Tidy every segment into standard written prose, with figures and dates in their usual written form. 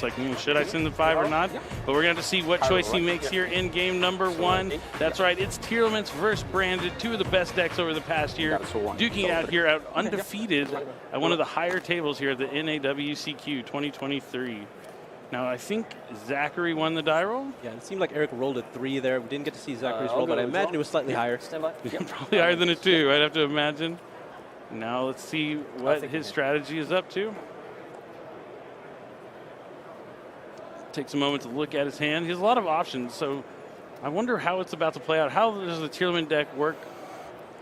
Like, should I send the 5 or not? But we're going to have to see what choice he makes here in game number 1. That's right, it's Tearlaments versus Branded, two of the best decks over the past year, duking out here out undefeated at one of the higher tables here at the NAWCQ 2023. Now, I think Zachary won the die roll. Yeah, it seemed like Eric rolled a 3 there. We didn't get to see Zachary's roll, but I imagine it was slightly higher. Probably higher than a 2, I'd have to imagine. Now let's see what his strategy is up to. Takes a moment to look at his hand. He has a lot of options, so I wonder how it's about to play out. How does the Tearlament deck work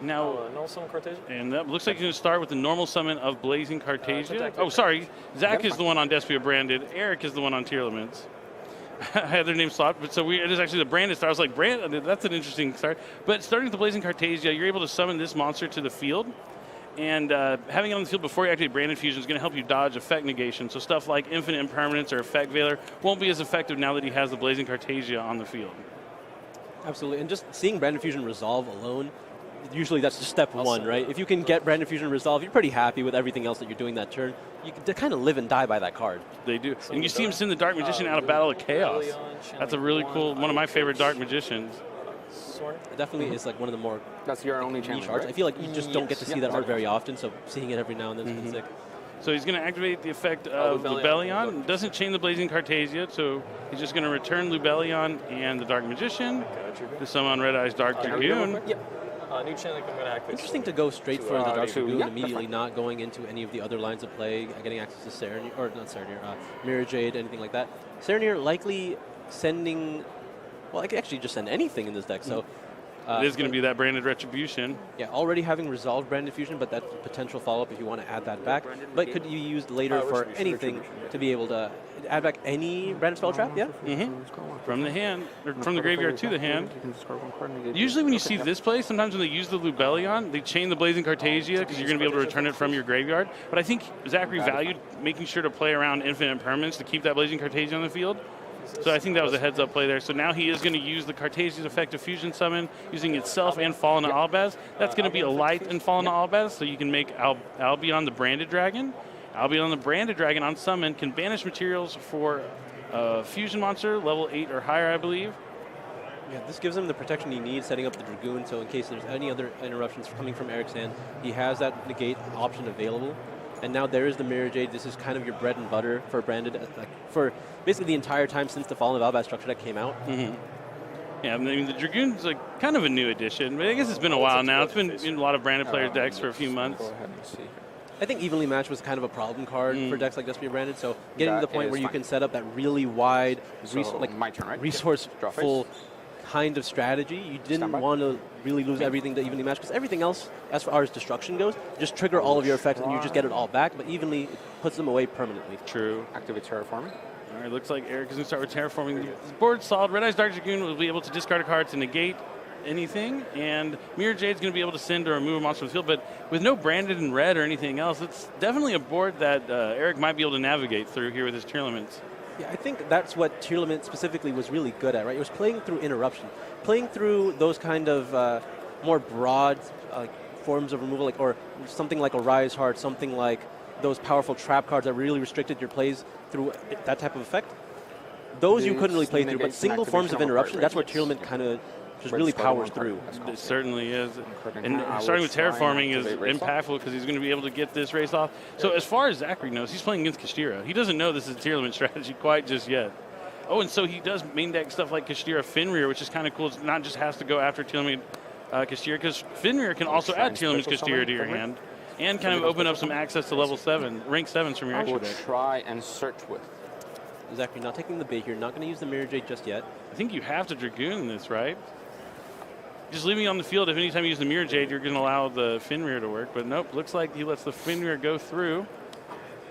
now? Normal summon Cartesia. And that looks like he's going to start with the normal summon of Blazing Cartesia. Oh, sorry. Zach is the one on Despia Branded. Eric is the one on Tearlaments. I had their name swapped, but so it is actually the Branded start. I was like, Branded, that's an interesting start. But starting with the Blazing Cartesia, you're able to summon this monster to the field. And having it on the field before you activate Branded Fusion is going to help you dodge effect negation. So stuff like Infinite Impermanence or Effect Veiler won't be as effective now that he has the Blazing Cartesia on the field. Absolutely, and just seeing Branded Fusion resolve alone, usually that's just step 1, right? If you can get Branded Fusion resolve, you're pretty happy with everything else that you're doing that turn. You can kind of live and die by that card. They do. And you see him send the Dark Magician out of Battle of Chaos. That's a really cool, one of my favorite Dark Magicians. It definitely is like one of the more That's your only chance. Right? I feel like you just don't get to see that art very often, so seeing it every now and then is sick. So he's going to activate the effect of Lubellion. Doesn't chain the Blazing Cartesia, so he's just going to return Lubellion and the Dark Magician to summon Red Eye's Dark Dragoon. New channel I'm going to activate. Interesting to go straight for the Dark Dragoon immediately, not going into any of the other lines of play, getting access to Serenir, or not Serenir, Mirror Jade, anything like that. Serenir likely sending, well, I could actually just send anything in this deck, so. It is going to be that Branded Retribution. Yeah, already having resolved Branded Fusion, but that's a potential follow-up if you want to add that back. But could you use later for anything to be able to add back any Branded Spell Trap? Yeah? From the hand, or from the graveyard to the hand. Usually when you see this play, sometimes when they use the Lubellion, they chain the Blazing Cartesia because you're going to be able to return it from your graveyard. But I think Zachary valued making sure to play around Infinite Impermanence to keep that Blazing Cartesia on the field. So I think that was a heads-up play there. So now he is going to use the Cartesia's effective fusion summon, using itself and Fallen to Albaz. That's going to be a light and Fallen to Albaz, so you can make Albion the Branded Dragon. Albion the Branded Dragon on summon can banish materials for fusion monster, level 8 or higher, I believe. Yeah, this gives him the protection he needs, setting up the Dragoon, so in case there's any other interruptions coming from Eric's hand, he has that negate option available. And now there is the Mirror Jade. This is kind of your bread and butter for Branded, like for basically the entire time since the Fallen of Albaz structure deck came out. Yeah, I mean, the Dragoon's like kind of a new addition, but I guess it's been a while now. It's been in a lot of Branded players' decks for a few months. I think Evenly Matched was kind of a problem card for decks like Despia Branded, so getting to the point where you can set up that really wide, resourceful kind of strategy. You didn't want to really lose everything to Evenly Matched, because everything else, as far as destruction goes, just trigger all of your effects and you just get it all back, but Evenly it puts them away permanently. True. Activate Terraforming. All right, looks like Eric is going to start with Terraforming. The board's solid. Red Eye's Dark Dragoon will be able to discard a card to negate anything, and Mirror Jade's going to be able to send or remove a monster from the field, but with no Branded in red or anything else, it's definitely a board that Eric might be able to navigate through here with his Tearlaments. Yeah, I think that's what Tearlament specifically was really good at, right? It was playing through interruption, playing through those kind of more broad forms of removal, or something like a Rise Heart, something like those powerful trap cards that really restricted your plays through that type of effect. Those you couldn't really play through, but single forms of interruption, that's where Tearlament kind of just really powers through. It certainly is. And starting with Terraforming is impactful because he's going to be able to get this race off. So as far as Zachary knows, he's playing against Kashtira. He doesn't know this is a Tearlament strategy quite just yet. Oh, and so he does main deck stuff like Kashtira Fenrir, which is kind of cool. It's not just has to go after Tearlament Kashtira, because Fenrir can also add Tearlament Kashtira to your hand and kind of open up some access to level 7, rank 7s from your extra deck. Try and search with. Zachary not taking the bait here, not going to use the Mirror Jade just yet. I think you have to Dragoon this, right? Just leaving on the field, if anytime you use the Mirror Jade, you're going to allow the Fenrir to work. But nope, looks like he lets the Fenrir go through.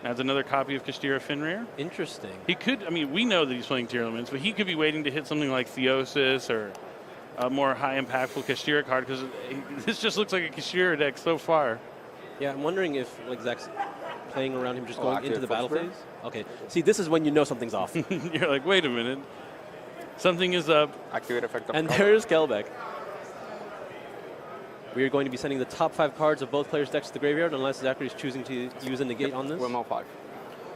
Adds another copy of Kashtira Fenrir. Interesting. He could, I mean, we know that he's playing Tearlaments, but he could be waiting to hit something like Theosis or a more high impactful Kashtira card, because this just looks like a Kashtira deck so far. Yeah, I'm wondering if like Zach's playing around him just going into the battle phase. Okay, see, this is when you know something's off. You're like, wait a minute. Something is up. Activate effect of and there's Kelbeck. We are going to be sending the top 5 cards of both players' decks to the graveyard, unless Zachary is choosing to use a negate on this. Windmill 5.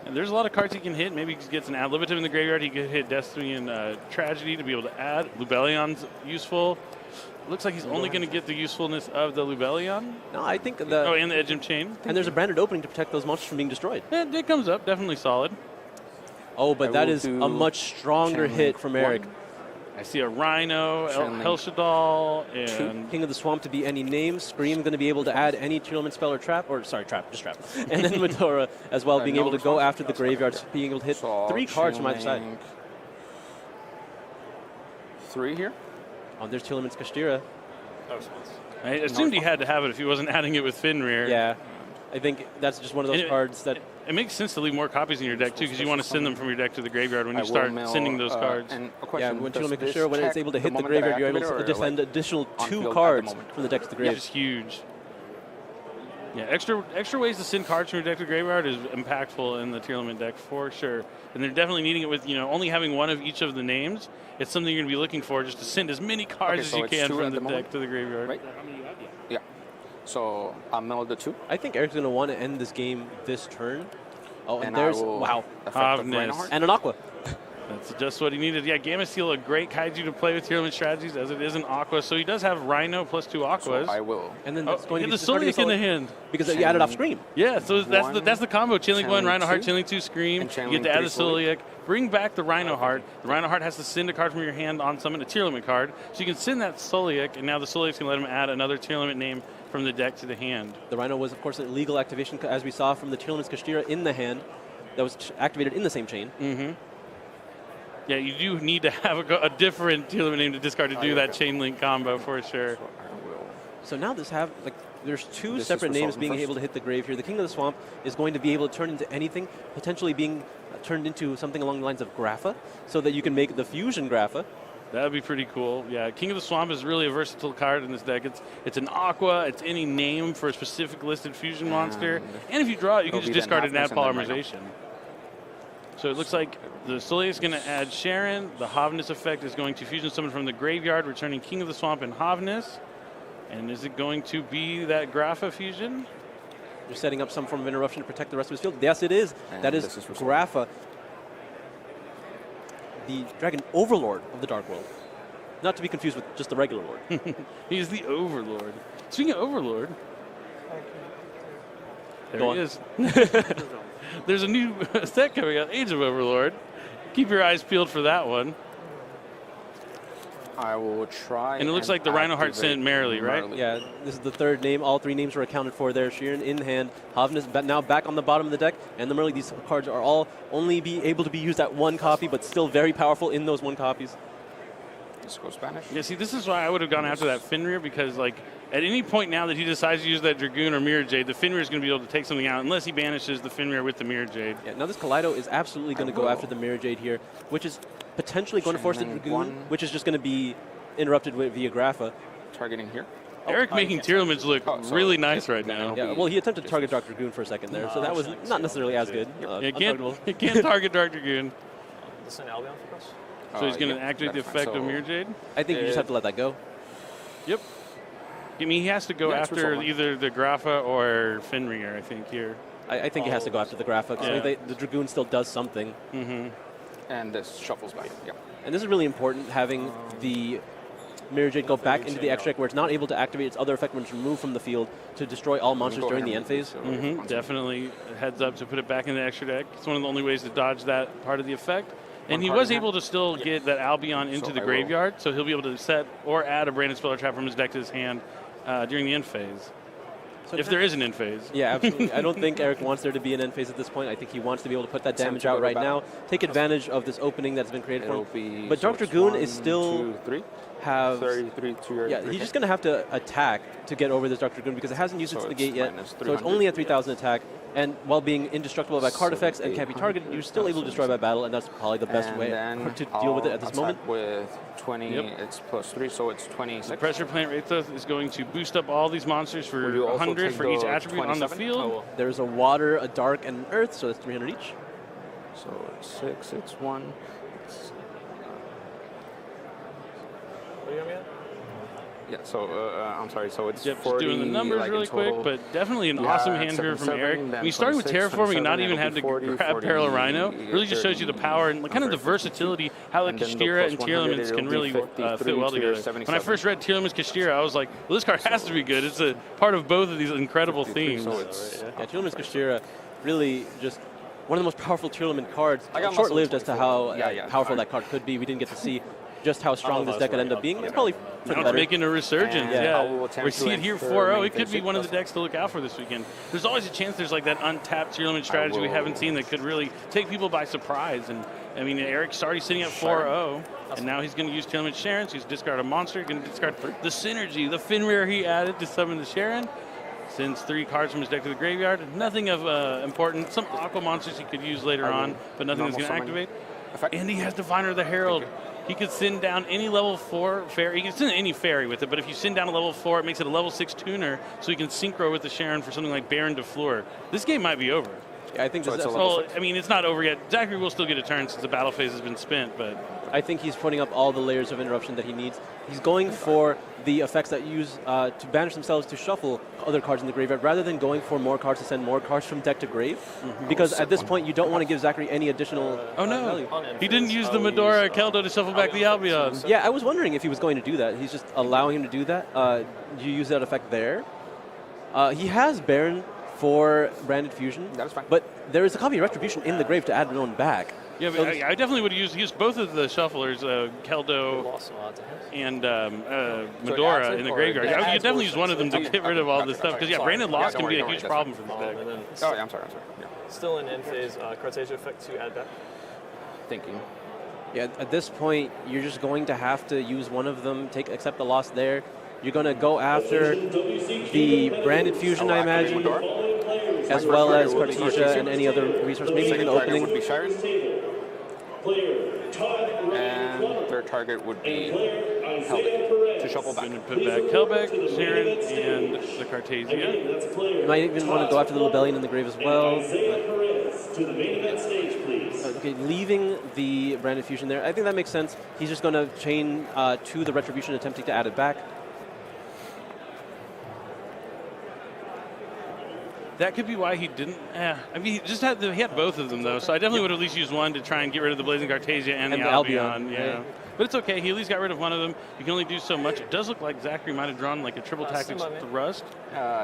And there's a lot of cards he can hit. Maybe he gets an ad libitum in the graveyard. He could hit Destiny and Tragedy to be able to add. Lubellion's useful. Looks like he's only going to get the usefulness of the Lubellion. No, I think And the Edge of Chain. And there's a branded opening to protect those monsters from being destroyed. Yeah, it comes up. Definitely solid. Oh, but that will is a do much stronger Chain hit Link from Eric. 1. I see a Rhino, Chain Link. Helshadal, and King of the Swamp to be any name. Scream going to be able to add any Tearlament spell or trap. Or, sorry, trap, just trap. And then Medora as well, being no able to go response? after the graveyards, being able to hit So 3 cards from Chain either side. Link. 3 here. Oh, there's Tearlament's Kashtira. I assumed he had to have it if he wasn't adding it with Fenrir. Yeah. I think that's just one of those cards that... It makes sense to leave more copies in your deck, too, because you want to send them from your deck to the graveyard when I you will start mail, sending those cards. And a Yeah, question, when does Tearlament this Kashtira, when it's check able to the hit the moment that I graveyard, you're able activate to it, or, defend like, additional on 2 field at the cards moment? from the deck to the Which grave. is huge. Yeah, extra ways to send cards from your deck to the graveyard is impactful in the Tearlament deck for sure. And they're definitely needing it with, only having one of each of the names. It's something you're going to be looking for, just to send as many cards as so you it's can 2 from at the the deck moment? to the graveyard. Right? Yeah. So I'll mill the 2. I think Eric's going to want to end this game this turn. Oh, and I there's... will Wow. effect of Havness. Reinhardt. And an Aqua. That's just what he needed. Yeah, Gamma Steel, a great kaiju to play with Tearlament strategies, as it is an Aqua. So he does have Rhino plus 2 Aquas. So I will. And then Oh, that's going get to the be discarding Solic in the hand. because you added off Scream. Yeah, so that's the combo. Chain Link 1, Chain Link Rhino Heart, 2, Chain Link 2, Scream. and Chain You get Link to add 3 the Solic. Bring back the Rhino Heart. The Rhino Heart has to send a card from your hand on summon, a Tearlament card. So you can send that Solic, and now the Solic's going to let him add another Tearlament name from the deck to the hand. The Rhino was, of course, an illegal activation, as we saw from the Tearlament's Kashtira in the hand that was activated in the same chain. Mm-hmm. Yeah, you do need to have a different Tearlament name to discard to do that Chain Link combo for sure. So I will. So now there's 2 This is separate for names Sultan being first. able to hit the grave here. The King of the Swamp is going to be able to turn into anything, potentially being turned into something along the lines of Grapha, so that you can make the Fusion Grapha. That would be pretty cool. Yeah, King of the Swamp is really a versatile card in this deck. It's an Aqua. It's any name for a specific listed fusion monster. And if you draw it, you can it'll just be discard it and add then Havness and then Polymerization. So it looks like the Soleil is going to add Sharon. The Havness effect is going to fusion summon from the graveyard, returning King of the Swamp and Havness. And is it going to be that Grapha fusion? You're setting up some form of interruption to protect the rest of his field. Yes, it is. And That is this is for Grapha, the Dragon Overlord of the Dark World. Not to be confused with just the regular Lord. He's the Overlord. Speaking of Overlord, there Go he on. is. There's a new set coming out, Age of Overlord. Keep your eyes peeled for that one. I will try. And it looks like the Rhino Heart sent Merrily, right? Yeah, this is the 3rd name. All 3 names were accounted for there. Sheeran in hand. Havness now back on the bottom of the deck. And the Merrily, these cards are all only be able to be used at 1 copy, but still very powerful in those 1 copies. Let's go Spanish. Yeah, see, this is why I would have gone after that Fenrir, because, like, at any point now that he decides to use that Dragoon or Mirror Jade, the Fenrir is going to be able to take something out, unless he banishes the Fenrir with the Mirror Jade. Yeah, now this Kaleido is absolutely going to go will. after the Mirror Jade here, which is potentially going to force the Chain Link Dragoon, 1. which is just going to be interrupted via Grapha. Targeting here. Eric making Tearlaments look so really nice right now. Yeah, well, he attempted to target Dr. Dragoon for a second there, so that was not necessarily as good. He can't, untargetable. he can't target Dark Dragoon, This is an Albion for us? so he's going to Yeah, activate the that's fine. effect of So Mirror Jade. I think you just have to let that go. Yep. I mean, he has to go Yeah, it's after resolved. either the Grapha or Fenrir, I think, here. I think he has to go after the Grapha, because Yeah. the Dragoon still does something. And this shuffles back. Yeah. And this is really important, having the Mirror Jade go back into the extract where it's not able to activate its other effect when it's removed from the field to destroy all monsters Go during ahead the and end phase. move this, so Definitely a heads up to put it back in the extra deck. It's one of the only ways to dodge that part of the effect. And he card was in able to still get that Albion into So the I will. graveyard, so he'll be able to set or add a Branded Spell or Trap from his deck to his hand during the end phase. So If there is an end phase. Yeah, absolutely. I don't think Eric wants there to be an end phase at this point. I think he wants to be able to put that Time damage to go out to right battle. now, take advantage of this opening that's been created It'll for him. be. But so Dr. it's Goon 1, is still 2, 3. have 33 to your. Yeah, he's just going to have to attack to get over this Dr. Goon because it hasn't used So its it's negate yet. minus So it's 300. only at 3,000 attack. And while being indestructible by card effects and can't be targeted, you're still able to destroy by battle, and that's probably the best way then to deal with it at this I'll moment. attack with 20. Yep. It's plus 3, so it's 26. The Pressure Plant Wraithoth is going to boost up all these monsters for Will you also 100 take for each the attribute on the 27? field. There's a water, a dark, and an earth, so that's 300 each. So it's 6, it's 1. It's, What are you gonna get? Yeah, so I'm sorry. So it's Yep, just 40, doing the numbers like, really in total. quick, but definitely an Yeah, awesome hand here 7, from 7, Eric. then We started with 26, terraforming and not 27, even having to 40, grab Parallel Rhino. 40, Really just shows you the power and kind of the 30, versatility, how the and then the Kastira plus and 100, Tearlaments can it'll be really 53 fit well to together. 77. When I first read Tearlaments Kastira, I was like, well, this card has to be good. It's a part of both of these incredible 53, themes. so it's Yeah, Tearlaments Kastira, really just one of the most powerful Tearlament cards. I got Short-lived as to how Yeah, powerful that card could be. We didn't get to see just how strong this deck could end up being. It's probably for the Now it's better. making a resurgence. And Yeah, I will attempt we to see it here enter 4-0. main It could be phase. one of the decks to look out for this weekend. There's always a chance there's like that untapped Tearlament strategy we will- haven't seen that could really take people by surprise. And I mean, Eric's already sitting at 4-0, and now he's going to use Tearlament Sharon. So he's discard a monster. Going to discard the synergy, the Finrear he added to summon the Sharon. Sends 3 cards from his deck to the graveyard. Nothing of importance. Some Aqua monsters he could use later on, but nothing that's going to normal activate. effect. And he has Diviner the Herald. He could send down any level 4 fairy. He can send any fairy with it, but if you send down a level 4, it makes it a level 6 tuner, so you can synchro with the Sharon for something like Baron de Fleur. This game might be over. Yeah, I think So this it's is a level Well, I mean, it's not over yet. Zachary will still get a turn since the battle phase has been spent, but I think he's putting up all the layers of interruption that he needs. He's going for the effects that use to banish themselves to shuffle other cards in the graveyard rather than going for more cards to send more cards from deck to grave. Because at this point, you don't want to give Zachary any additional oh no, value. he didn't use the Medora Keldo to shuffle back the Albion. Yeah, I was wondering if he was going to do that. He's just allowing him to do that. You use that effect there. He has Baron for Branded Fusion. That is fine. But there is a copy of Retribution in the grave to add one back. Yeah, but I definitely would use both of the shufflers, Keldo Lost a lot to him. and Medora adds it, in the or graveyard. it I would adds definitely both use one of them to sides? get rid of all this stuff. Because, yeah, Sorry. Branded Loss don't can be worry, a don't huge worry, problem for this And deck. then Oh, yeah, I'm sorry. Yeah. still in end phase, Cartesia effect to add back. Thinking. Yeah, at this point, you're just going to have to use one of them, accept the loss there. You're going to go after the Branded Fusion, I imagine, as well as Cartesia and any other resource, maybe even Second target would opening. be Sharon. And third target would be Helvik to shuffle back. Going to put back Helbeck, Sharon, and the Cartesia. You might even want to go after the Rebellion in the grave as well. Okay, leaving the Branded Fusion there, I think that makes sense. He's just going to chain to the Retribution, attempting to add it back. That could be why he didn't. I mean, he had both of them though, so I definitely would at least use one to try and get rid of the Blazing Cartesia and the Albion. Yeah. yeah. But it's okay. He at least got rid of one of them. You can only do so much. It does look like Zachary might have drawn like a triple tactics thrust,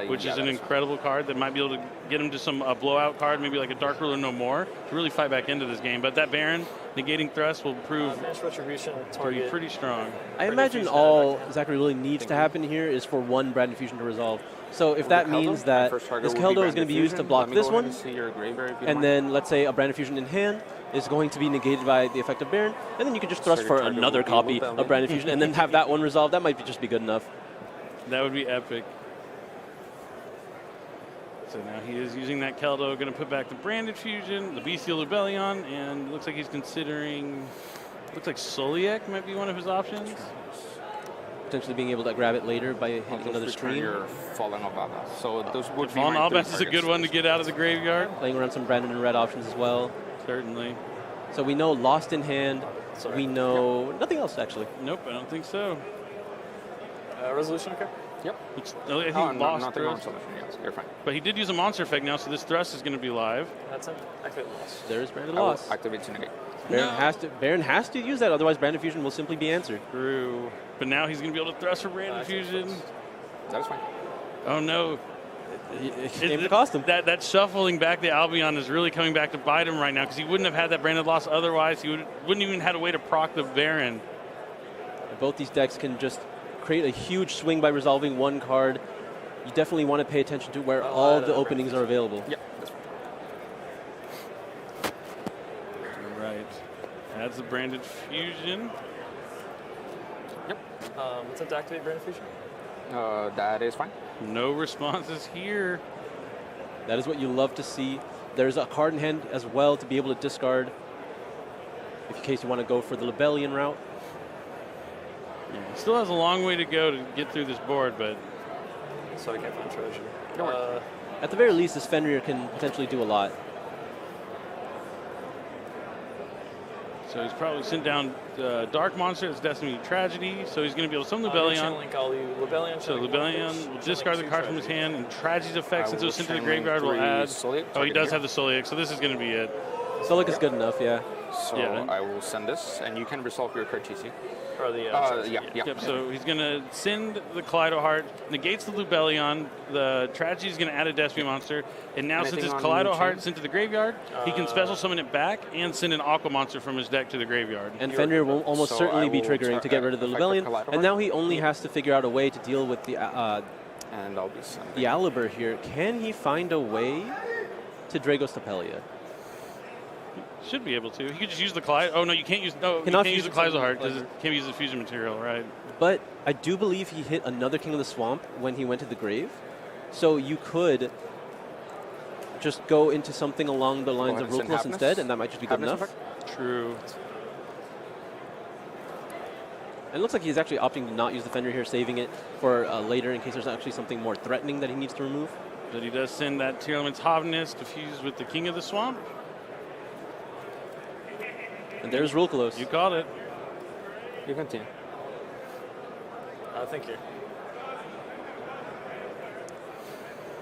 which Yeah, is an that's incredible card that might be able to get him to some blowout card, maybe like a Dark Ruler No More, to really fight back into this game. But that Baron negating thrust will prove Banish Retribution, target. pretty strong. I imagine all Zachary really needs to happen here is for one Branded Fusion to resolve. So if that means that this Keldo is going to be used to block this one, and then let's say a Branded Fusion in hand is going to be negated by the effect of Baron, and then you can just thrust for another copy of Branded Fusion and then have that one resolved. That might just be good enough. That would be epic. So now he is using that Keldo, going to put back the Branded Fusion, the Bestial Rebellion, and it looks like he's considering, looks like Soliek might be one of his options. Potentially being able to grab it later by hitting another screen. Fallen Albas. So those would be Fallen my three Albas is a good targets. one to get out of the graveyard. Playing around some Brandon and Red options as well. Certainly. So we know Lost in Hand. We know nothing else, actually. Nope, I don't think so. Resolution, okay? Yep. I think Oh, lost nothing on thrust. solution. Yes, you're fine. But he did use a monster effect now, so this thrust is going to be live. That's it. Activate lost. There's Brandon I will Lost. activate to negate. Baron has to use that, otherwise Branded Fusion will simply be answered. True. But now he's going to be able to thrust for Branded Fusion. That is fine. Oh no. It came to cost him. That shuffling back the Albion is really coming back to bite him right now, because he wouldn't have had that Branded Loss otherwise. He wouldn't even had a way to proc the Baron. Both these decks can just create a huge swing by resolving one card. You definitely want to pay attention to where all the openings are available. Yep, that's fine. All right. That's the Branded Fusion. Attempt to activate Branded Fusion. That is fine. No responses here. That is what you love to see. There's a card in hand as well to be able to discard in case you want to go for the Rebellion route. Yeah, he still has a long way to go to get through this board, but So I can't find treasure. Don't worry. At the very least, this Fenrir can potentially do a lot. so So he's probably sent down Dark Monster. It's Destiny Tragedy. So he's going to be able to summon Chain Lubellion. link all you Lubellion. So Lubellion will discard the card from his hand, and Tragedy's effects, since it was sent to the graveyard, will add. Oh, he does have the Solic, so this is going to be it. Solic is good enough, yeah. So Yeah. I will send this, and you can resolve your Cartesi. Or the Yeah. Yep, so he's going to send the Kaleido Heart, negates the Lubellion, the Tragedy is going to add a Despia monster, and now since Anything his on Kaleido chain? Heart sent to the graveyard, he can special summon it back and send an Aqua monster from his deck to the graveyard. And Fenrir will almost So certainly I be will triggering to get rid of the affect the Lubellion. Kaleido And Heart. now he only has to figure out a way to deal with the And I'll be sending. Alibur here. Can he find a way to Dragos Tapelia? Should be able to. He could just use the Kaleido. Oh, no, you can't use, no, you Cannot can't use the use Kaleido it. Heart because it can't use the fusion material, right? But I do believe he hit another King of the Swamp when he went to the grave. So you could just go into something along the lines ahead of and send Ruthless Happiness. instead, and that might just be good Happiness enough. effect? True. And it looks like he's actually opting to not use the Fenrir here, saving it for later in case there's actually something more threatening that he needs to remove. But he does send that Tearlaments Hovness to fuse with the King of the Swamp. And there's Rulkalos. You called it. You continue. Thank you.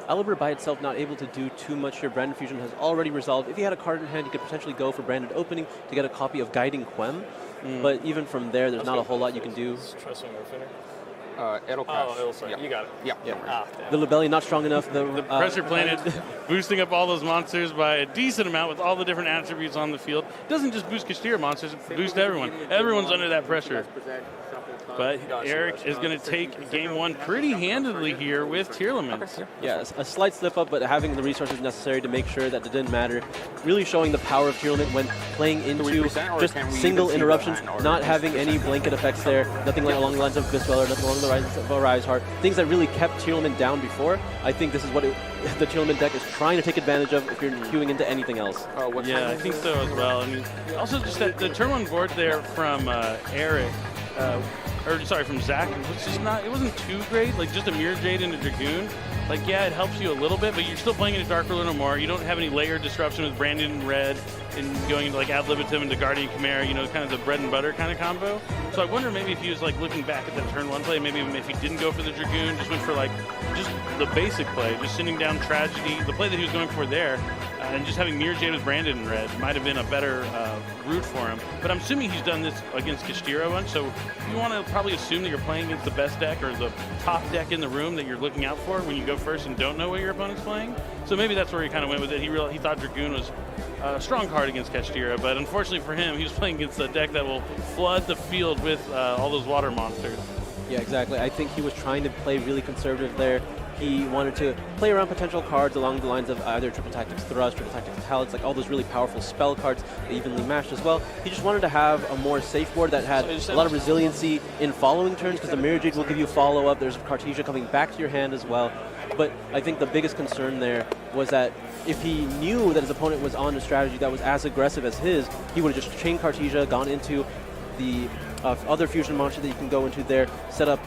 Alibur by itself not able to do too much here. Branded Fusion has already resolved. If he had a card in hand, he could potentially go for Branded Opening to get a copy of Guiding Quem. But even from there, there's not a whole lot you can do. Let's try swing over Fenrir. It'll crash. Oh, it'll sorry. Yeah. You got it. Yeah. Yeah. Ah, damn. The Lubellion not strong enough. The Pressure Planet boosting up all those monsters by a decent amount with all the different attributes on the field. It doesn't just boost Kashtira monsters, it boosts everyone. Everyone's under that pressure. But Eric is going to take game one pretty handedly here with Tearlaments. Yeah, a slight slip up, but having the resources necessary to make sure that it didn't matter. Really showing the power of Tearlament when playing into present, or just can we single even see interruptions, that, or not is having any blanket effects there, nothing like along the lines of Bisweller, nothing along the lines of Rise Heart. Things that really kept Tearlament down before. I think this is what the Tearlament deck is trying to take advantage of if you're queuing into anything else. Yeah, I think so as well. I mean, also just that the turn one board there from Eric, or sorry, from Zach, was just not, it wasn't too great. Like just a Mirror Jade and a Dragoon. Like, yeah, it helps you a little bit, but you're still playing into Dark Ruler no more. You don't have any layer disruption with Brandon and Red and going into like Ad Libitum into Guardian Chimera, you know, kind of the bread and butter kind of combo. So I wonder maybe if he was like looking back at that turn one play, maybe if he didn't go for the Dragoon, just went for like just the basic play, just sending down Tragedy, the play that he was going for there, and just having Mirror Jade with Brandon and Red might have been a better route for him. But I'm assuming he's done this against Kashtira a bunch, so you want to probably assume that you're playing against the best deck or the top deck in the room that you're looking out for when you go first and don't know what your opponent's playing. So maybe that's where he kind of went with it. He thought Dragoon was a strong card against Kashtira, but unfortunately for him, he was playing against a deck that will flood the field with all those water monsters. Yeah, exactly. I think he was trying to play really conservative there. He wanted to play around potential cards along the lines of either Triple Tactics Thrust, Triple Tactics Talents, like all those really powerful spell cards, evenly matched as well. He just wanted to have a more safe board that had a lot of resiliency in following turns, because the Mirror Jade will give you follow-up. There's Cartesia coming back to your hand as well. But I think the biggest concern there was that if he knew that his opponent was on a strategy that was as aggressive as his, he would have just chained Cartesia, gone into the other fusion monster that you can go into there, set up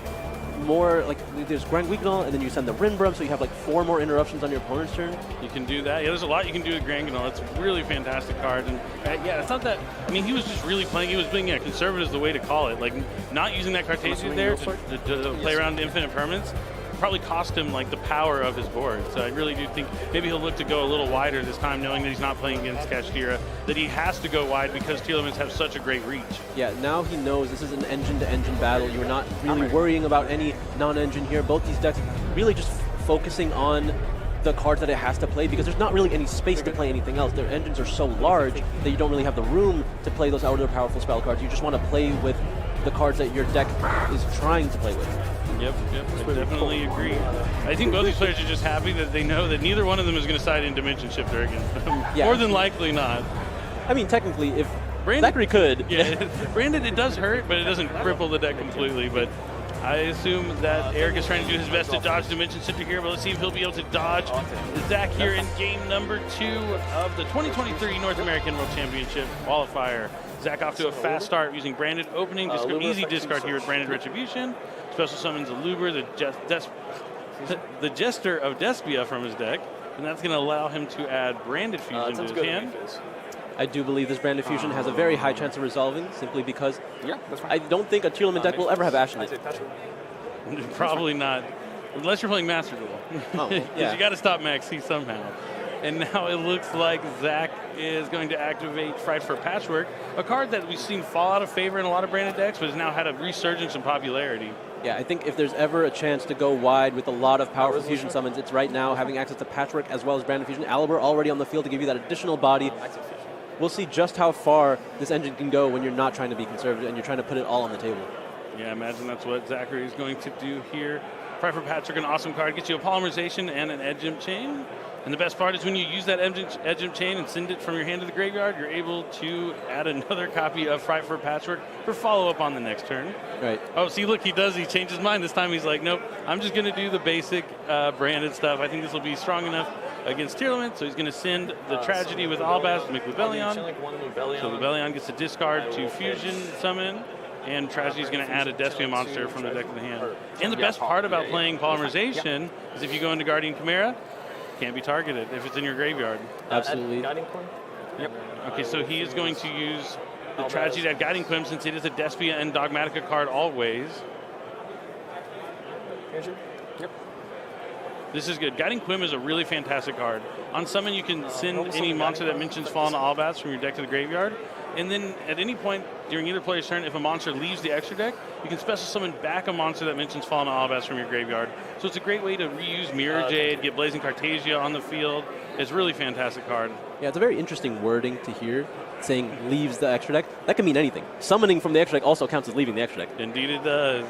more, like there's Grand Guignol, and then you send the Rinbrum, so you have like 4 more interruptions on your opponent's turn. You can do that. Yeah, there's a lot you can do with Grand Guignol. It's a really fantastic card. And yeah, it's not that, I mean, he was just really playing, he was being conservative is the way to call it. Like, not using that Cartesia there to play around infinite permanents probably cost him like the power of his board. So I really do think maybe he'll look to go a little wider this time, knowing that he's not playing against Kashtira, that he has to go wide because Tearlaments have such a great reach. Yeah, now he knows this is an engine-to-engine battle. You're not really worrying about any non-engine here. Both these decks really just focusing on the cards that it has to play, because there's not really any space to play anything else. Their engines are so large that you don't really have the room to play those other powerful spell cards. You just want to play with the cards that your deck is trying to play with. Yep, I definitely agree. I think both these players are just happy that they know that neither one of them is going to side in Dimension Shifter against them. Yeah. More than likely not. I mean, technically, if Brandon, Zachary could. Yeah, Brandon, it does hurt, but it doesn't cripple the deck completely. But I assume that Eric is trying to do his best to dodge Dimension Shifter here, but let's see if he'll be able to dodge Zach here in game number 2 of the 2023 North American World Championship Qualifier. Zach off to a fast start using Branded Opening, just an easy discard here with Branded Retribution. Special summons Aluber, the Jester of Despia from his deck, and that's going to allow him to add Branded Fusion to his hand. I do believe this Branded Fusion has a very high chance of resolving, simply because Yeah, that's fine. I don't think a Tearlament deck will ever have Ash in I it. say Patrick. Probably not, unless you're playing Master Duel. Oh, Because yeah. you got to stop Maxi somehow. And now it looks like Zach is going to activate Fright for Patchwork, a card that we've seen fall out of favor in a lot of branded decks, but has now had a resurgence in popularity. Yeah, I think if there's ever a chance to go wide with a lot of powerful fusion summons, it's right now, having access to Patchwork as well as Branded Fusion. Alibur already on the field to give you that additional body. We'll see just how far this engine can go when you're not trying to be conservative and you're trying to put it all on the table. Yeah, I imagine that's what Zachary is going to do here. Fright for Patchwork, an awesome card, gets you a polymerization and an edge imp chain. And the best part is when you use that edge imp chain and send it from your hand to the graveyard, you're able to add another copy of Fright for Patchwork for follow-up on the next turn. Right. Oh, see, look, he changed his mind. This time he's like, nope, I'm just going to do the basic branded stuff. I think this will be strong enough against Tearlaments, so he's going to send the Tragedy with Albaz to make Lubellion. So Lubellion gets a discard to Fusion Summon, and Tragedy's going to add a Despia monster from the deck to the hand. And the best part about playing Polymerization is if you go into Guardian Chimera, can't be targeted if it's in your graveyard. Absolutely. Guiding Coin? Yep. Okay, so he is going to use the Tragedy to add Guiding Quim since it is a Despia and Dogmatica card always. Yep. This is good. Guiding Quim is a really fantastic card. On summon, you can send any monster that mentions Fallen Albaz from your deck to the graveyard. And then at any point during either player's turn, if a monster leaves the extra deck, you can special summon back a monster that mentions Fallen Albaz from your graveyard. So it's a great way to reuse Mirror Jade, get Blazing Cartasia on the field. It's a really fantastic card. Yeah, it's a very interesting wording to hear, saying leaves the extra deck. That can mean anything. Summoning from the extra deck also counts as leaving the extra deck. Indeed it does.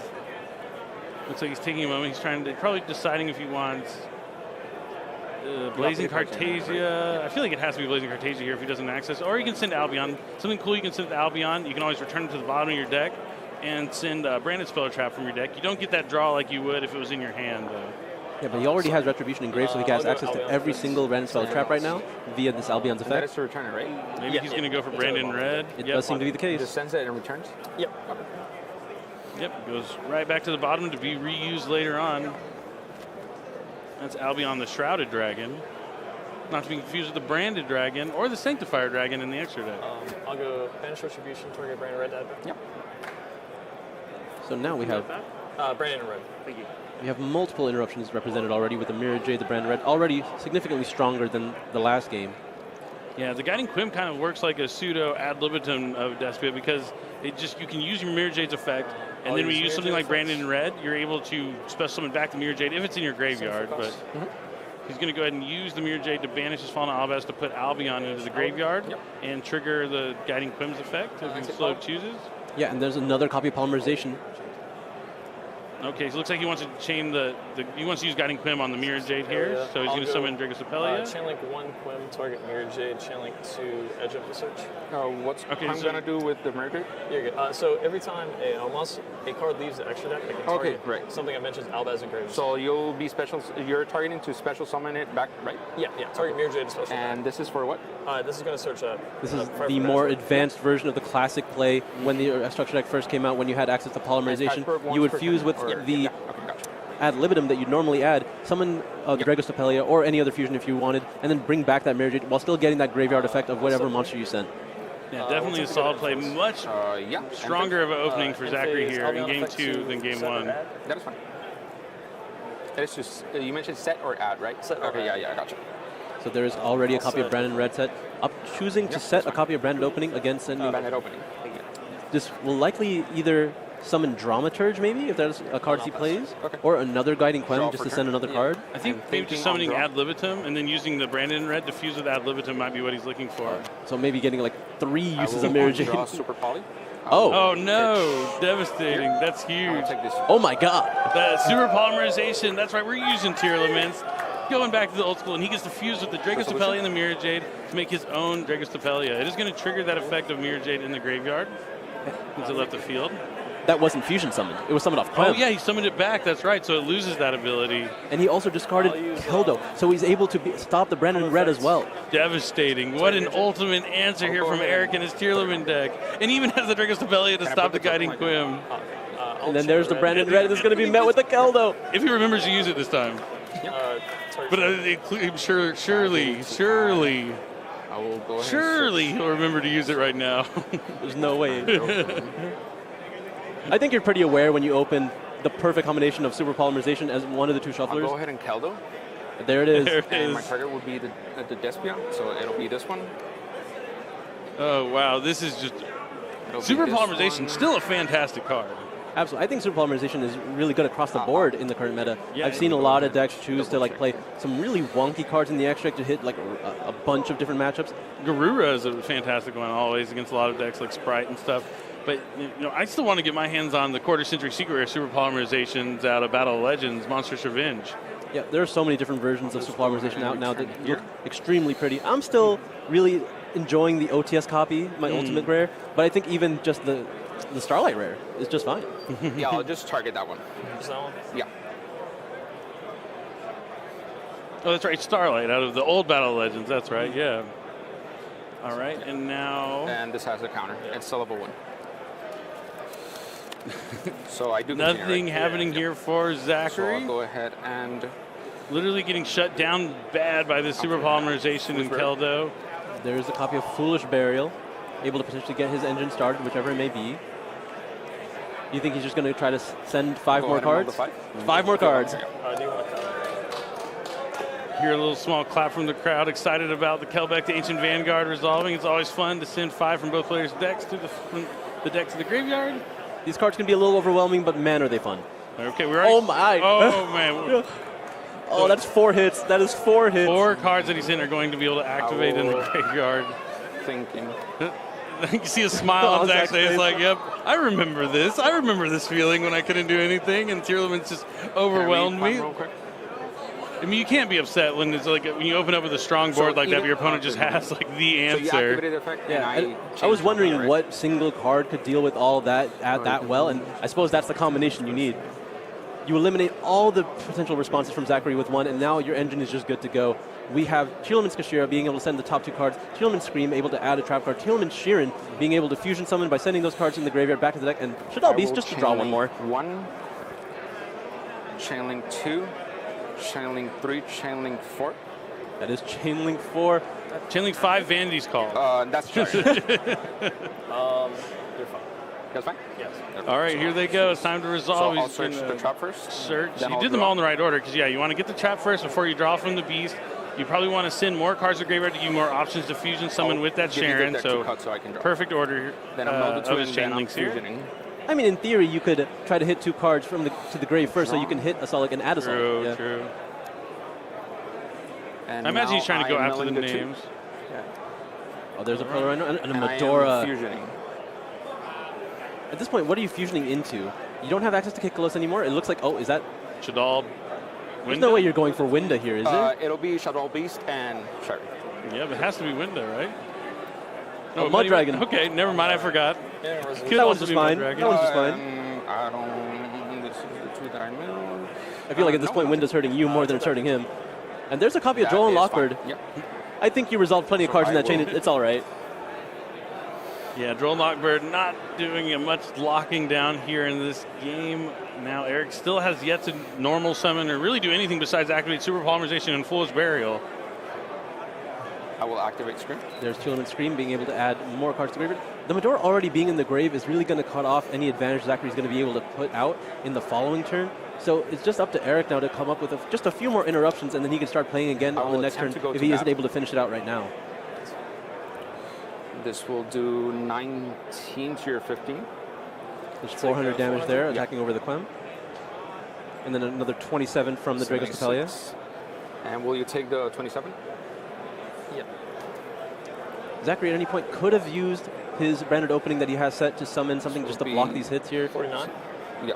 Looks like he's taking a moment. He's probably deciding if he wants Blazing Cartasia. I feel like it has to be Blazing Cartasia here if he doesn't access. Or you can send Albion. Something cool you can send to Albion. You can always return it to the bottom of your deck and send Branded Speller Trap from your deck. You don't get that draw like you would if it was in your hand, though. Yeah, but he already has Retribution engraved, so he has access to every single Branded Speller Trap right now via this Albion's That effect. is to return it, right? Maybe he's going to go for Brandon Red. It does seem to be the It case. just sends it and returns? Yep, goes right back to the bottom to be reused later on. That's Albion the Shrouded Dragon. Not to be confused with the Branded Dragon or the Sanctifier Dragon in the extra deck. I'll go Banish Retribution, target Brandon Red dead. Yep. So now we have Brandon Red. Thank you. we have multiple interruptions represented already with the Mirror Jade, the Branded Red, already significantly stronger than the last game. Yeah, the Guiding Quim kind of works like a pseudo ad libitum of Despia because you can use your Mirror Jade's effect, and then we use something like Brandon Red, you're able to special summon back the Mirror Jade if it's in your graveyard. But he's going to go ahead and use the Mirror Jade to banish his Fallen Albaz to put Albion into the graveyard and trigger the Guiding Quim's effect if he so chooses. Yeah, and there's another copy of Polymerization. Okay, so it looks like he wants to chain he wants to use Guiding Quim on the Mirror Jade here, so he's going to summon Dragostapelia. Chainlink 1 Quim, target Mirror Jade, Chainlink 2 Edge of the Search. What's Okay, I'm so- going to do with the murder? You're good. So every time a card leaves the extra deck, I can target right. something I mentioned, Albaz engraved. So you'll be you're targeting to special summon it back, right? yeah, target Mirror Jade to special. And this is for what? This is going to search up. This is the more advanced version of the classic play. When the structure deck first came out, when you had access to Polymerization, you would fuse with the ad libitum that you'd normally add, summon the Dragostapelia or any other fusion if you wanted, and then bring back that Mirror Jade while still getting that graveyard effect of whatever monster you sent. Yeah, definitely a solid play. Much stronger of an opening for Zachary here in game 2 than game 1. That is fine. It's just, you mentioned set or add, right? Set or okay, add. yeah, I gotcha. So there is already a copy of Brandon Red set. Choosing to set a copy of Branded Opening against sending. Bandit opening. This will likely either summon Dramaturge, maybe, if that's a card he plays, or another Guiding Quim Draw just for to send turn. another card. I think maybe just summoning Ad Libitum and then using the Brandon Red to fuse with Ad Libitum might be what he's looking for. So maybe getting like 3 uses of Mirror Jade. Draw Super Poly. Oh. Oh no, devastating. That's huge. Take this. Oh my god. The super polymerization, that's right, we're using Tearlaments. Going back to the old school, and he gets to fuse with the Dragostapelia and the Mirror Jade to make his own Dragostapelia. It is going to trigger that effect of Mirror Jade in the graveyard since it left the field. That wasn't fusion summoned. It was summoned off Quim. Oh yeah, he summoned it back, that's right, so it loses that ability. And he also discarded Keldo, so he's able to stop the Brandon Red as well. Devastating. What an ultimate answer here from Eric in his Tearlament deck. And even has the Dragostapelia to stop the Guiding Quim. And then there's the Brandon Red that's going to be met with the Keldo. If he remembers to use it this time. But surely I will go ahead. Surely he'll remember to use it right now. There's no way. I think you're pretty aware when you open the perfect combination of super polymerization as one of the two I'll shufflers. go ahead and Keldo. There it is. There it And is. my target would be the Despia, so it'll be this one. Oh, wow. This is just... It'll be Super this polymerization, one. still a fantastic card. Absolutely. I think super polymerization is really good across the board in the current meta. Yeah, I've seen a lot of decks choose to like play some really wonky cards in the extract to hit like a bunch of different matchups. Garura is a fantastic one always against a lot of decks like Sprite and stuff. But I still want to get my hands on the Quarter Century Secret Rare super polymerizations out of Battle of Legends, Monstrous Revenge. Yeah, there are so many different versions of super polymerization out now that look extremely pretty. I'm still really enjoying the OTS copy, my ultimate rare, but I think even just the Starlight rare is just fine. Yeah, I'll just target that one. Just that one? Yeah. Oh, that's right, Starlight out of the old Battle of Legends. That's right, yeah. All right, and now And this has a counter. It's still level 1. So I do continue, nothing right? happening here for So Zachary. I'll go ahead and Literally getting shut down bad by this super polymerization in Keldo. There's a copy of Foolish Burial, able to potentially get his engine started, whichever it may be. You think he's just going to try to send 5 go more ahead and roll cards? the 5. 5 more cards. I do want that. Hear a little small clap from the crowd, excited about the Kelbeck to Ancient Vanguard resolving. It's always fun to send 5 from both players' decks to the deck to the graveyard. These cards can be a little overwhelming, but man, are they fun. Okay, we're already... Oh my! Oh, man. Oh, that's 4 hits. That is 4 hits. 4 cards that he's in are going to be able to activate in the graveyard. Thinking. You see a smile on Zach's face. It's like, yep, I remember this. I remember this feeling when I couldn't do anything, and Tearlaments just overwhelmed me. Real quick? I mean, you can't be upset when it's like when you open up with a strong board like that, but your opponent just has like the So you answer. activated the effect, Yeah, and I was changed wondering it, right? what single card could deal with all that that well, and I suppose that's the combination you need. You eliminate all the potential responses from Zachary with 1, and now your engine is just good to go. We have Tearlaments Kashira being able to send the top 2 cards, Tearlaments Scream able to add a trap card, Tearlaments Sheeran being able to fusion summon by sending those cards in the graveyard back to the deck, and Shadal Beast just to draw 1 more. 1, Channeling 2, Channeling 3, Channeling 4. That is Chainlink 4. Channeling 5 Vanity's Call. That's charged. You're fine. That's fine? Yes. All right, here they go. It's time to So resolve. I'll He's search gonna the trap first. Search. Then You I'll did them draw. all in the right order because, yeah, you want to get the trap first before you draw from the beast. You probably want to send more cards to the graveyard to give you more options to fusion summon I'll with that give you the Sharon. deck So, to cut so I can draw. perfect order Then I'm of his then I'm Chainlinks here. fusioning. I mean, in theory, you could try to hit 2 cards from to the grave first, so you can hit a Solic and add a Solic. True, Yeah. true. And I imagine he's now trying to go I'm after the milling 2. names. Oh, there's a Polar Rhino and a And I am Medora. fusioning. At this point, what are you fusioning into? You don't have access to Kikalos anymore. It looks like, oh, is that? Shadal. There's no way you're going for Winda here, is there? It'll be Shadow Beast and Sherry. Yeah, but it has to be Window, right? Oh, Mud Dragon. Okay, never mind. I forgot. Yeah, resolution. Could That also one's just be Mud fine. Dragon. That one's just fine. I don't. This is the 2 that I milled. I feel like at this point, Winda's hurting you more than it's hurting him. And there's a copy of Joel and Lockbird. Yep. I think you resolved plenty of cards in that chain. It's all right. Yeah, Droll Knockbird not doing much locking down here in this game. Now Eric still has yet to normal summon or really do anything besides activate Super Polymerization and Foolish Burial. I will activate Scream. There's Tearlaments Scream being able to add more cards to the graveyard. The Medora already being in the grave is really going to cut off any advantage Zachary's going to be able to put out in the following turn. So it's just up to Eric now to come up with just a few more interruptions, and then he can start playing again I on the will next turn attempt to go if to he isn't that. able to finish it out right now. This will do 19 to your 15. There's 400 damage there, attacking over the Clem. And then another 27 from the Dragos Capelia. 76. And will you take the 27? Yeah. Zachary at any point could have used his branded opening that he has set to summon something This just to will block be these hits here. 49. Yeah.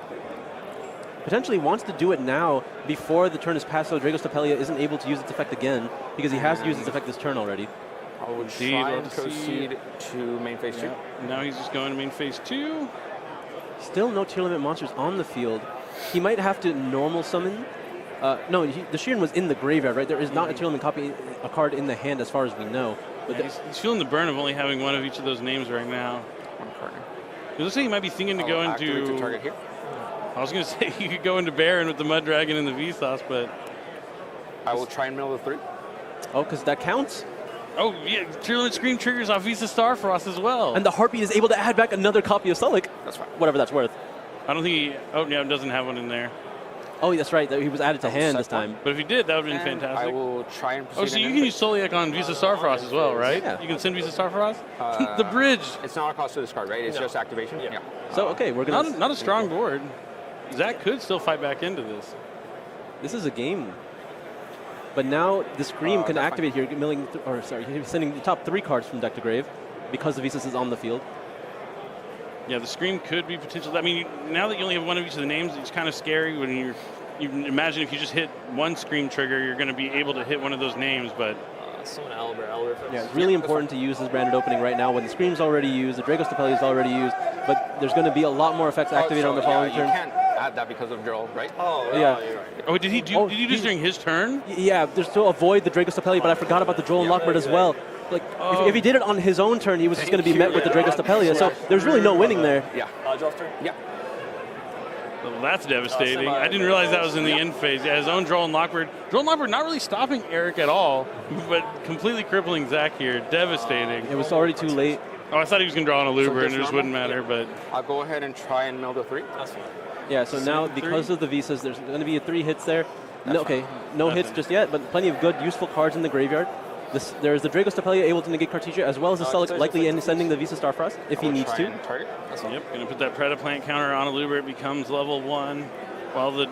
Potentially wants to do it now before the turn is passed so Dragos Capelia isn't able to use its effect again because he has used its effect this turn already. I would Indeed, try and let's see. proceed to main phase 2. Yeah. Now he's just going to main phase 2. Still no tier limit monsters on the field. He might have to normal summon. No, the Sheeran was in the graveyard, right? There is not a tier limit copy, a card in the hand as far as we know. But Yeah, he's feeling the burn of only having one of each of those names right now. One card. It looks like he might be thinking to go I'll activate the into... target here. I was going to say you could go into Baron with the Mud Dragon and the Vsauce, but... I will try and mill the 3. oh, because that counts? Oh, yeah, Tearlaments Scream triggers off Visa Starfrost as well. And the Heartbeat is able to add back another copy of Sulik. That's right. Whatever that's worth. I don't think he, oh, yeah, doesn't have one in there. Oh, that's right. He was added to hand this time. But if he did, that would have been And fantastic. I will try and proceed. Oh, so you can use Soliak on Visa Starfrost as well, right? Yeah. You can send Visa Starfrost? the bridge. It's not a cost to discard, right? It's just activation? Yeah. So, okay, we're going to... Not a strong board. Zach could still fight back into this. This is a game. But now the Scream can that's activate here, he's sending the top 3 cards from deck to grave because the Visas is on the field. Yeah, the Scream could be potential. I mean, now that you only have one of each of the names, it's kind of scary when you imagine if you just hit one Scream trigger, you're going to be able to hit one of those names, but... Someone Albert first. Yeah, it's really important to use this branded opening right now when the Scream's already used, the Draco Stapelli is already used, but there's going to be a lot more effects activated on the following turn. You can't add that because of Gerald, right? Oh, Yeah. you're right. Oh, did he do this during his turn? Yeah, there's to avoid the Draco Stapelli, but I forgot about the Joel and Lockbird as well. Like, if he did it on his own turn, he was just going to be met with the Draco Stapelli, so there's really no winning there. Yeah. Draw turn? Yeah. Well, that's devastating. I didn't realize that was in the end phase. Yeah, his own Joel and Lockbird. Joel and Lockbird not really stopping Eric at all, but completely crippling Zach here. Devastating. It was already too late. Oh, I thought he was going to draw on a Luber and it just wouldn't matter, but... I'll go ahead and try and mill the 3. That's fine. Yeah, so now because of the Visas, there's going to be 3 hits there. No hits just yet, but plenty of good, useful cards in the graveyard. There's the Draco Stapelli able to negate Cartesia, as well as the Sulik likely sending the Visa Starfrost if he needs to. Target. Yep, going to put that Predaplant counter on a Luber. It becomes level 1. While the...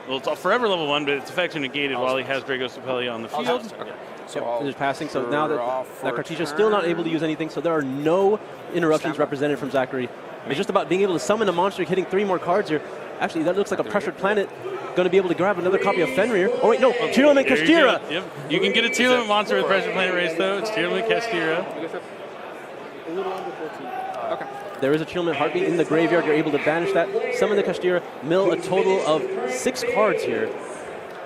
well, it's all forever level 1, but its effects are negated while he has Draco Stapelli on the field. Okay. So There's passing, so now that Cartesia's still not able to use anything, so there are no interruptions represented from Zachary. It's just about being able to summon a monster, hitting 3 more cards here. Actually, that looks like a pressured planet. Going to be able to grab another copy of Fenrir. Oh wait, no, Tearlament Kastira. Yep, you can get a Tearlament monster with Pressure Planet Race though. It's Tearlament Kastira. Okay. There is a Tearlament Heartbeat in the graveyard. You're able to banish that, summon the Kastira, mill a total of 6 cards here.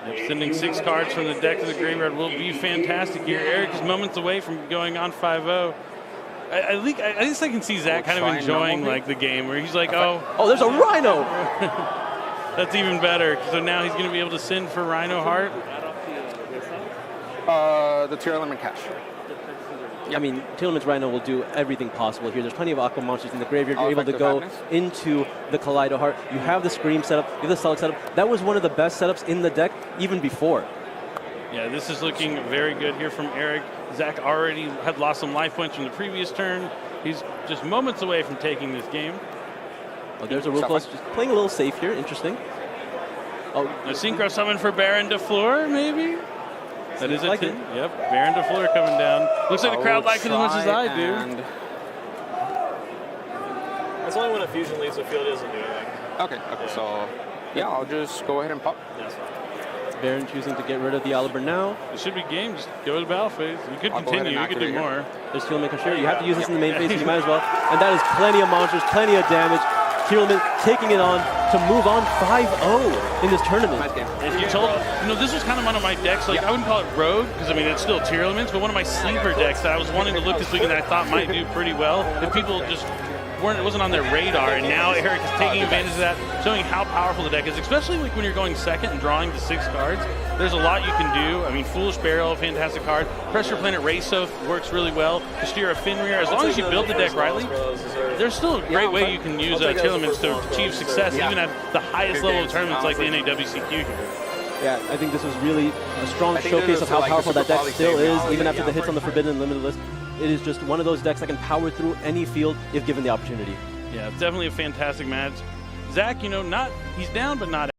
Yep, sending 6 cards from the deck to the graveyard will be fantastic here. Eric is moments away from going on 5-0. At least I can see Zach kind of enjoying like the game where he's like, oh, there's a Rhino. that's even better. So now he's going to be able to send for Rhino Heart. The Tearlaments cash. I mean, Tearlament's Rhino will do everything possible here. There's plenty of Aqua monsters in the graveyard. You're able to go into the Kaleido Heart. You have the Scream setup, you have the Sulik setup. That was one of the best setups in the deck even before. Yeah, this is looking very good here from Eric. Zach already had lost some life points from the previous turn. He's just moments away from taking this game. Oh, there's a Ruthless just playing a little safe here. Interesting. Oh, a Synchro summon for Baron DeFleur, maybe? That is a like 10. Yep, Baron DeFleur coming down. Looks like the crowd likes it as much as I do. It's only when a fusion leaves the field it doesn't do anything. Okay, so yeah, I'll just go ahead and pop. That's fine. Baron choosing to get rid of the Aliber now. It should be game. Just go to battle phase. You could continue. You could do more. There's Tearlament Kashira. You have to use this in the main phase, so you might as well. And that is plenty of monsters, plenty of damage. Tearlament taking it on to move on 5-0 in this tournament. Nice game. And you told, this was kind of one of my decks. Like I wouldn't call it rogue because I mean it's still Tearlaments, but one of my sleeper decks that I was wanting to look this week and that I thought might do pretty well. If people just it wasn't on their radar, and now Eric is taking advantage of that, showing how powerful the deck is, especially like when you're going second and drawing the 6 cards. There's a lot you can do. I mean, Foolish Burial, fantastic card. Pressure Planet Raceoth works really well. Kastira Fenrir, as long as you build the deck rightly, there's still a great way you can use Tearlaments to achieve success, even at the highest level of tournaments like the NAWCQ here. Yeah, I think this was really a strong showcase of how powerful that deck still is, even after the hits on the Forbidden and Limited list. It is just one of those decks that can power through any field if given the opportunity. Yeah, it's definitely a fantastic match. Zach, he's down, but not